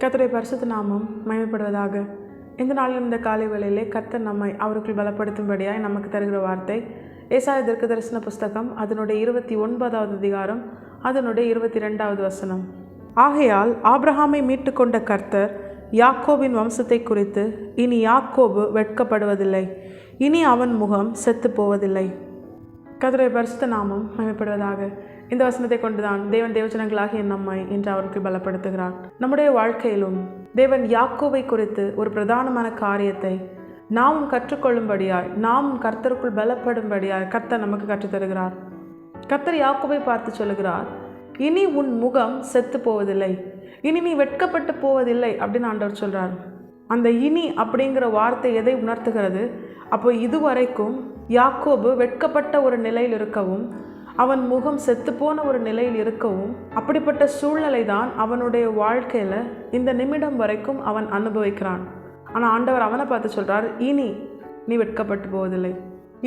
கர்த்தருடைய பரிசுத்த நாமம் மகிமைப்படுவதாக. இந்த நாளில் இந்த காலை வேளையிலே கர்த்தர் நம்மை அவருக்குள் பலப்படுத்தும்படியாய் நமக்கு தருகிற வார்த்தை ஏசாயா தீர்க்கதரிசன புஸ்தகம் அதனுடைய 29வது அதிகாரம் அதனுடைய 22வது வசனம். ஆகையால் ஆபிரகாமை மீட்டு கொண்ட கர்த்தர் யாக்கோபின் வம்சத்தை குறித்து இனி யாக்கோபு வெட்கப்படுவதில்லை, இனி அவன் முகம் செத்து போவதில்லை. கர்த்தருடைய பரிசுத்த நாமம் மகிமைப்படுவதாக. இந்த வசனத்தை கொண்டுதான் தேவன் தேவஜனங்களாகிய நம்மை இன்று அவருக்கு பலப்படுத்துகிறார். நம்முடைய வாழ்க்கையிலும் தேவன் யாக்கோபை குறித்து ஒரு பிரதானமான காரியத்தை நாம் கற்றுக்கொள்ளும்படியாய், நாம் கர்த்தருக்குள் பலப்படும்படியாய் கர்த்தர் நமக்கு கற்றுத்தருகிறார். கர்த்தர் யாக்கோபை பார்த்து சொல்லுகிறார், இனி உன் முகம் செத்து போவதில்லை, இனி நீ வெட்கப்பட்டு போவதில்லை அப்படின்னு ஆண்டவர் சொல்றார். அந்த இனி அப்படிங்கிற வார்த்தை எதை உணர்த்துகிறது? அப்போ இதுவரைக்கும் யாக்கோபு வெட்கப்பட்ட ஒரு நிலையில் இருக்கவும், அவன் முகம் செத்துப்போன ஒரு நிலையில் இருக்கவும், அப்படிப்பட்ட சூழ்நிலை தான் அவனுடைய வாழ்க்கையில் இந்த நிமிடம் வரைக்கும் அவன் அனுபவிக்கிறான். ஆனால் ஆண்டவர் அவனை பார்த்து சொல்கிறார், இனி நீ வெட்கப்பட்டு போவதில்லை,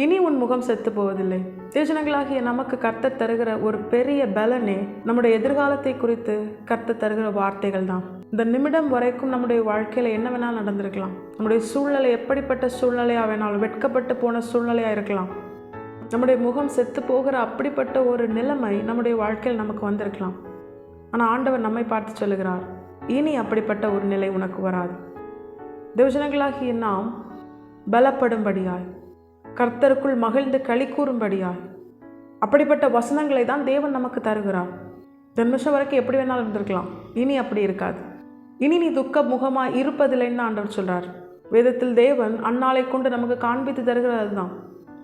இனி உன் முகம் செத்து போவதில்லை. தேவஜனங்களாகிய நமக்கு கர்த்தர் தருகிற ஒரு பெரிய பலனே நம்முடைய எதிர்காலத்தை குறித்து கர்த்தர் தருகிற வார்த்தைகள் தான். இந்த நிமிடம் வரைக்கும் நம்முடைய வாழ்க்கையில் என்ன வேணாலும் நடந்திருக்கலாம். நம்முடைய சூழ்நிலை எப்படிப்பட்ட சூழ்நிலையாக வேணாலும், வெட்கப்பட்டு போன சூழ்நிலையாக இருக்கலாம். நம்முடைய முகம் செத்து போகிற அப்படிப்பட்ட ஒரு நிலைமை நம்முடைய வாழ்க்கையில் நமக்கு வந்திருக்கலாம். ஆனால் ஆண்டவர் நம்மை பார்த்து சொல்லுகிறார், இனி அப்படிப்பட்ட ஒரு நிலை உனக்கு வராது. தேவஜனங்களாகிய நாம் பலப்படும்படியாய், கர்த்தருக்குள் மகிழ்ந்து களி கூறும்படியாய் அப்படிப்பட்ட வசனங்களை தான் தேவன் நமக்கு தருகிறார். இந்த நிமிஷம் வரைக்கும் எப்படி வேணாலும் இருந்திருக்கலாம், இனி அப்படி இருக்காது. இனி நீ துக்க முகமாக இருப்பதில்லைன்னு ஆண்டவர் சொல்கிறார். வேதத்தில் தேவன் அன்னாளை கொண்டு நமக்கு காண்பித்து தருகிறது தான்.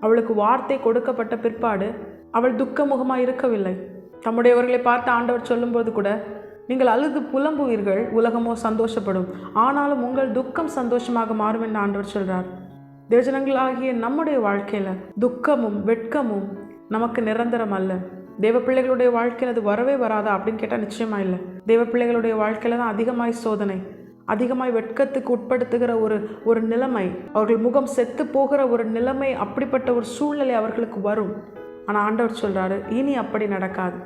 அவளுக்கு வார்த்தை கொடுக்கப்பட்ட பிற்பாடு அவள் துக்க முகமாக இருக்கவில்லை. தம்முடையவர்களை பார்த்து ஆண்டவர் சொல்லும்போது கூட, நீங்கள் அழுது புலம்புவீர்கள், உலகமோ சந்தோஷப்படும், ஆனாலும் உங்கள் துக்கம் சந்தோஷமாக மாறும் என்று ஆண்டவர் சொல்கிறார். தேவஜனங்களாகிய நம்முடைய வாழ்க்கையில் துக்கமும் வெட்கமும் நமக்கு நிரந்தரம் அல்ல. தேவ பிள்ளைகளுடைய வாழ்க்கையில் அது வரவே வராதா அப்படின்னு கேட்டால் நிச்சயமாக இல்லை. தேவ பிள்ளைகளுடைய வாழ்க்கையில் தான் அதிகமாய் சோதனை, அதிகமாய் வெட்கத்துக்கு உட்படுத்துகிற ஒரு நிலைமை, அவர்கள் முகம் செத்து போகிற ஒரு நிலைமை, அப்படிப்பட்ட ஒரு சூழ்நிலை அவர்களுக்கு வரும். ஆனால் ஆண்டவர் சொல்கிறாரு, இனி அப்படி நடக்காது.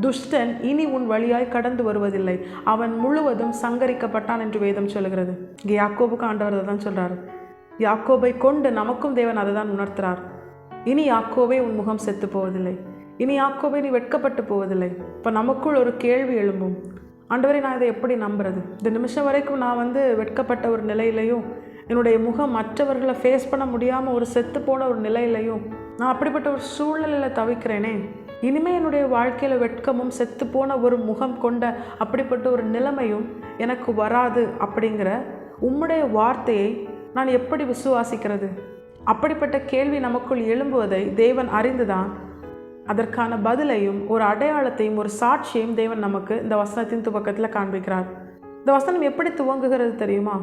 துஷ்டன் இனி உன் வழியாய் கடந்து வருவதில்லை, அவன் முழுவதும் சங்கரிக்கப்பட்டான் என்று வேதம் சொல்லுகிறது. இங்கே யாக்கோபுக்கு ஆண்டவர் அதை தான் சொல்கிறார். யாக்கோபை கொண்டு நமக்கும் தேவன் அதை தான் உணர்த்துறார். இனி யாக்கோபே உன் முகம் செத்து போவதில்லை, இனி யாக்கோபே நீ வெட்கப்பட்டு போவதில்லை. இப்போ நமக்குள் ஒரு கேள்வி எழும்பும், ஆண்டவரே நான் இதை எப்படி நம்புறது? இந்த நிமிஷம் வரைக்கும் நான் வெட்கப்பட்ட ஒரு நிலையிலையும், என்னுடைய முகம் மற்றவர்களை ஃபேஸ் பண்ண முடியாமல் ஒரு செத்து போன ஒரு நிலையிலையும் நான் அப்படிப்பட்ட ஒரு சூழ்நிலையில் தவிக்கிறேனே. இனிமேல் என்னுடைய வாழ்க்கையில் வெட்கமும் செத்து போன ஒரு முகம் கொண்ட அப்படிப்பட்ட ஒரு நிலைமையும் எனக்கு வராது அப்படிங்கிற உம்முடைய வார்த்தையை நான் எப்படி விசுவாசிக்கிறது? அப்படிப்பட்ட கேள்வி நமக்குள் எழும்புவதை தேவன் அறிந்துதான் அதற்கான பதிலையும் ஒரு அடையாளத்தையும் ஒரு சாட்சியையும் தேவன் நமக்கு இந்த வசனத்தின் துவக்கத்தில் காண்பிக்கிறார். இந்த வசனம் எப்படி துவங்குகிறது தெரியுமா?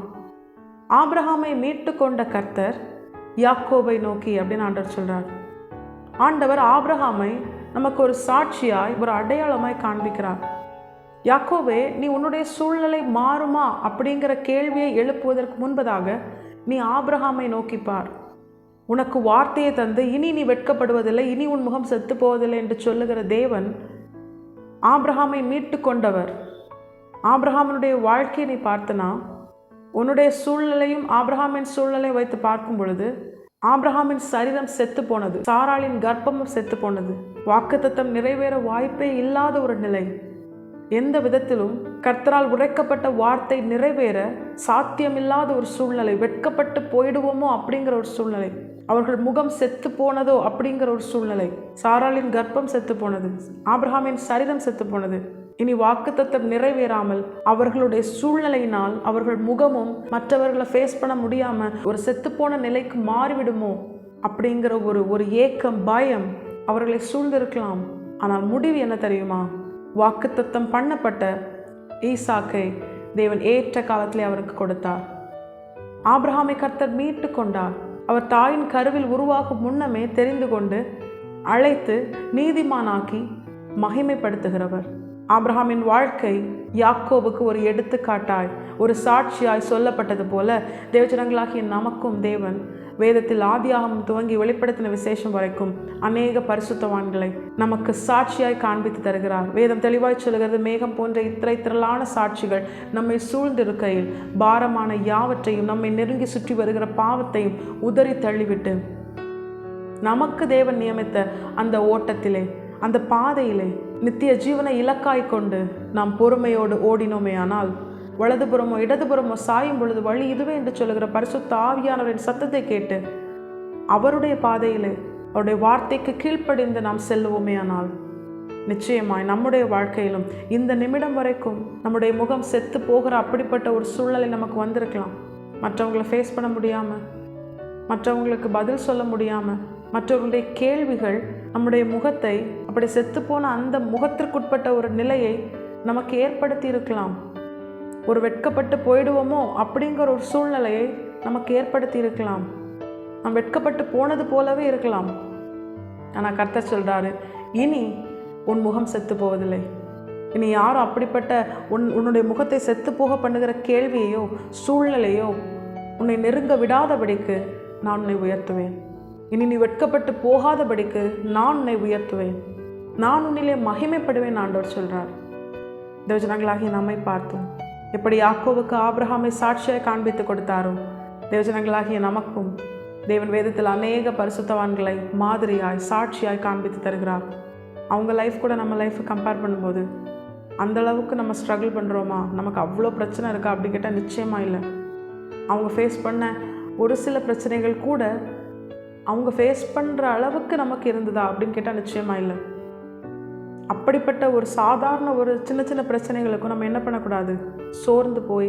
ஆபிரகாமை மீட்டு கொண்ட கர்த்தர் யாக்கோபை நோக்கி அப்படின்னு ஆண்டவர் சொல்கிறார். ஆண்டவர் ஆபிரகாமை நமக்கு ஒரு சாட்சியாய், ஒரு அடையாளமாய் காண்பிக்கிறார். யாக்கோபே, நீ உன்னுடைய சூழ்நிலை மாறுமா அப்படிங்கிற கேள்வியை எழுப்புவதற்கு முன்பதாக நீ ஆபிரகாமை நோக்கிப்பார். உனக்கு வார்த்தையை தந்து இனி நீ வெட்கப்படுவதில்லை, இனி உன் முகம் செத்து போவதில்லை என்று சொல்லுகிற தேவன் ஆபிரகாமை மீட்டு கொண்டவர். ஆபிரகாமினுடைய வாழ்க்கையை நீ பார்த்தனா, உன்னுடைய சூழ்நிலையும் ஆபிரகாமின் சூழ்நிலையை வைத்து பார்க்கும் பொழுது ஆபிரகாமின் சரீரம் செத்து போனது, சாராளின் கர்ப்பமும் செத்து போனது, வாக்குத்தத்தம் நிறைவேற வாய்ப்பே இல்லாத ஒரு நிலை. எந்த விதத்திலும் கர்த்தரால் உரைக்கப்பட்ட வார்த்தை நிறைவேற சாத்தியமில்லாத ஒரு சூழ்நிலை, வெட்கப்பட்டு போயிடுவோமோ அப்படிங்கிற ஒரு சூழ்நிலை, அவர்கள் முகம் செத்து போனதோ அப்படிங்கிற ஒரு சூழ்நிலை, சாராளின் கர்ப்பம் செத்து போனது, ஆபிரகாமின் சரீரம் செத்து போனது. இனி வாக்குத்தத்தம் நிறைவேறாமல் அவர்களுடைய சூழ்நிலையினால் அவர்கள் முகமும் மற்றவர்களை ஃபேஸ் பண்ண முடியாமல் ஒரு செத்துப்போன நிலைக்கு மாறிவிடுமோ அப்படிங்கிற ஒரு ஏக்கம், பயம் அவர்களை சூழ்ந்திருக்கலாம். ஆனால் முடிவு என்ன தெரியுமா? வாக்குத்தத்தம் பண்ணப்பட்ட ஈசாக்கை தேவன் ஏற்ற காலத்திலே அவருக்கு கொடுத்தார். ஆபிரகாமை கர்த்தர் மீட்டு கொண்டார். அவர் தாயின் கருவில் உருவாகும் முன்னமே தெரிந்து கொண்டு அழைத்து நீதிமானாக்கி மகிமைப்படுத்துகிறவர். ஆபிரகாமின் வாழ்க்கை யாக்கோபுக்கு ஒரு எடுத்துக்காட்டாய், ஒரு சாட்சியாய் சொல்லப்பட்டது போல தேவஜனங்களாகிய நமக்கும் தேவன் வேதத்தில் ஆதியாகமம் துவங்கி வெளிப்படுத்தின விசேஷம் வரைக்கும் அநேக பரிசுத்தவான்களை நமக்கு சாட்சியாய் காண்பித்து தருகிறார். வேதம் தெளிவாய் சொல்கிறது, மேகம் போன்ற இத்தனை திரளான சாட்சிகள் நம்மை சூழ்ந்திருக்கையில் பாரமான யாவற்றையும் நம்மை நெருங்கி சுற்றி வருகிற பாவத்தையும் உதறி தள்ளிவிட்டு நமக்கு தேவன் நியமித்த அந்த ஓட்டத்திலே, அந்த பாதையிலே நித்திய ஜீவனை இலக்காய் கொண்டு நாம் பொறுமையோடு ஓடினோமேயானால் வலதுபுறமோ இடதுபுறமோ சாயும் பொழுது வழி இதுவே என்று சொல்லுகிற பரிசுத்த ஆவியானவரின் சத்தத்தை கேட்டு அவருடைய பாதையிலே அவருடைய வார்த்தைக்கு கீழ்ப்படிந்து நாம் செல்லுவோமேயானால் நிச்சயமாய் நம்முடைய வாழ்க்கையிலும் இந்த நிமிடம் வரைக்கும் நம்முடைய முகம் செத்து போகிற அப்படிப்பட்ட ஒரு சூழ்நிலை நமக்கு வந்திருக்கலாம். மற்றவங்களை ஃபேஸ் பண்ண முடியாமல், மற்றவங்களுக்கு பதில் சொல்ல முடியாமல், மற்றவர்களுடைய கேள்விகள் நம்முடைய முகத்தை அப்படி செத்துப்போன அந்த முகத்திற்குட்பட்ட ஒரு நிலையை நமக்கு ஏற்படுத்தி இருக்கலாம். ஒரு வெட்கப்பட்டு போயிடுவோமோ அப்படிங்கிற ஒரு சூழ்நிலையை நமக்கு ஏற்படுத்தி இருக்கலாம். நாம் வெட்கப்பட்டு போனது போலவே இருக்கலாம். ஆனால் கர்த்தர் சொல்கிறாரு, இனி உன் முகம் செத்து போவதில்லை. இனி யாரும் அப்படிப்பட்ட உன்னுடைய முகத்தை செத்து போக பண்ணுகிற கேள்வியையோ சூழ்நிலையோ உன்னை நெருங்க விடாதபடிக்கு நான் உன்னை உயர்த்துவேன். இனி நீ வெட்கப்பட்டு போகாதபடிக்கு நான் உன்னை உயர்த்துவேன். நான் உன்னிலே மகிமைப்படுவேன் ஆண்டவர் சொல்கிறார். தேவஜனங்களாகிய நம்மை பார்த்தோம் எப்படி யாக்கோவுக்கு ஆபிரகாமை சாட்சியாய் காண்பித்து கொடுத்தாரோ, தேவஜனங்களாகிய நமக்கும் தேவன் வேதத்தில் அநேக பரிசுத்தவான்களை மாதிரியாய் சாட்சியாய் காண்பித்து தருகிறார். அவங்க லைஃப் கூட நம்ம லைஃப்பை கம்பேர் பண்ணும்போது அந்தளவுக்கு நம்ம ஸ்ட்ரகிள் பண்ணுறோமா, நமக்கு அவ்வளோ பிரச்சனை இருக்கா அப்படி கேட்டால் நிச்சயமாக இல்லை. அவங்க ஃபேஸ் பண்ண ஒரு சில பிரச்சனைகள் கூட அவங்க ஃபேஸ் பண்ணுற அளவுக்கு நமக்கு இருந்ததா அப்படின்னு கேட்டால் நிச்சயமாக இல்லை. அப்படிப்பட்ட ஒரு சாதாரண ஒரு சின்ன சின்ன பிரச்சனைகளுக்கும் நம்ம என்ன பண்ணக்கூடாது, சோர்ந்து போய்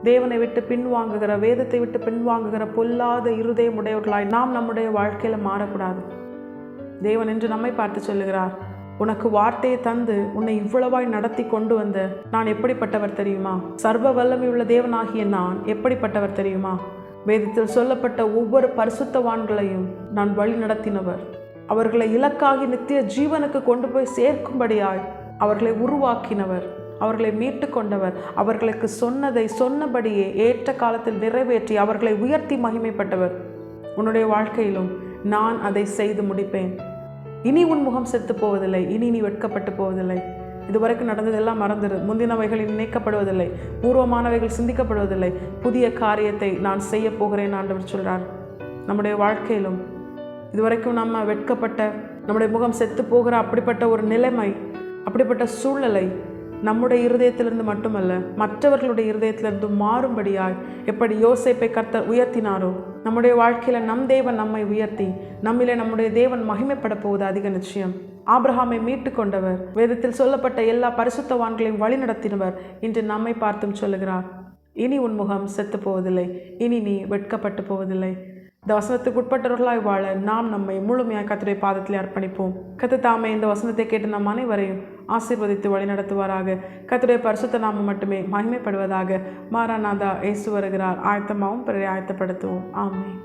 தேவனை விட்டு பின்வாங்குகிற, வேதத்தை விட்டு பின்வாங்குகிற பொல்லாத இருதயம் உடையவர்களாய் நாம் நம்முடைய வாழ்க்கையில் மாறக்கூடாது. தேவன் என்று நம்மை பார்த்து சொல்லுகிறார், உனக்கு வார்த்தையை தந்து உன்னை இவ்வளவாய் நடத்தி கொண்டு வந்த நான் எப்படிப்பட்டவர் தெரியுமா? சர்வ வல்லமை உள்ள தேவனாகிய நான் எப்படிப்பட்டவர் தெரியுமா? வேதத்தில் சொல்லப்பட்ட ஒவ்வொரு பரிசுத்தவான்களையும் நான் வழி நடத்தினவர். அவர்களை இலக்காகி நித்திய ஜீவனுக்கு கொண்டு போய் சேர்க்கும்படியாய் அவர்களை உருவாக்கினவர், அவர்களை மீட்டு கொண்டவர், அவர்களுக்கு சொன்னதை சொன்னபடியே ஏற்ற காலத்தில் நிறைவேற்றி அவர்களை உயர்த்தி மகிமைப்பட்டவர். உன்னுடைய வாழ்க்கையிலும் நான் அதை செய்து முடிப்பேன். இனி உன் முகம் செத்து போவதில்லை, இனி நீ வெட்கப்பட்டு போவதில்லை. இதுவரைக்கும் நடந்ததெல்லாம் மறந்துடு. முந்தினவைகள் நினைக்கப்படுவதில்லை, பூர்வமானவைகள் சிந்திக்கப்படுவதில்லை. புதிய காரியத்தை நான் செய்ய போகிறேன் ஆண்டவர் சொல்கிறார். நம்முடைய வாழ்க்கையிலும் இதுவரைக்கும் நம்ம வெட்கப்பட்ட, நம்முடைய முகம் செத்து போகிற அப்படிப்பட்ட ஒரு நிலைமை, அப்படிப்பட்ட சூழ்நிலை நம்முடைய இருதயத்திலிருந்து மட்டுமல்ல மற்றவர்களுடைய இருதயத்திலிருந்து மாறும்படியாய் எப்படி யோசேப்பை கர்த்தர் உயர்த்தினாரோ, நம்முடைய வாழ்க்கையில் நம் தேவன் நம்மை உயர்த்தி நம்மிலே நம்முடைய தேவன் மகிமைப்பட போவது அதிக நிச்சயம். ஆபிரகாமை மீட்டு கொண்டவர், வேதத்தில் சொல்லப்பட்ட எல்லா பரிசுத்தவான்களையும் வழி நடத்தினவர் இன்று நம்மை பார்த்தும் சொல்லுகிறார், இனி உன் முகம் செத்து போவதில்லை, இனி நீ வெட்கப்பட்டு போவதில்லை. இந்த வசனத்துக்கு உட்பட்டவர்களாய் வாழ நாம் நம்மை முழுமையாக கர்த்தருடைய பாதத்தில் அர்ப்பணிப்போம். கர்த்தர் தாமே இந்த வசனத்தை கேட்டு நம் அனைவரையும் ஆசீர்வதித்து வழி நடத்துவாராக. கர்த்தருடைய பரிசுத்த நாமம் மட்டுமே மகிமைப்படுவதாக. மாராநாதா இயேசு வருகிறார். ஆயத்தமாகவும் பிறரை ஆயத்தப்படுத்துவோம். ஆமென்.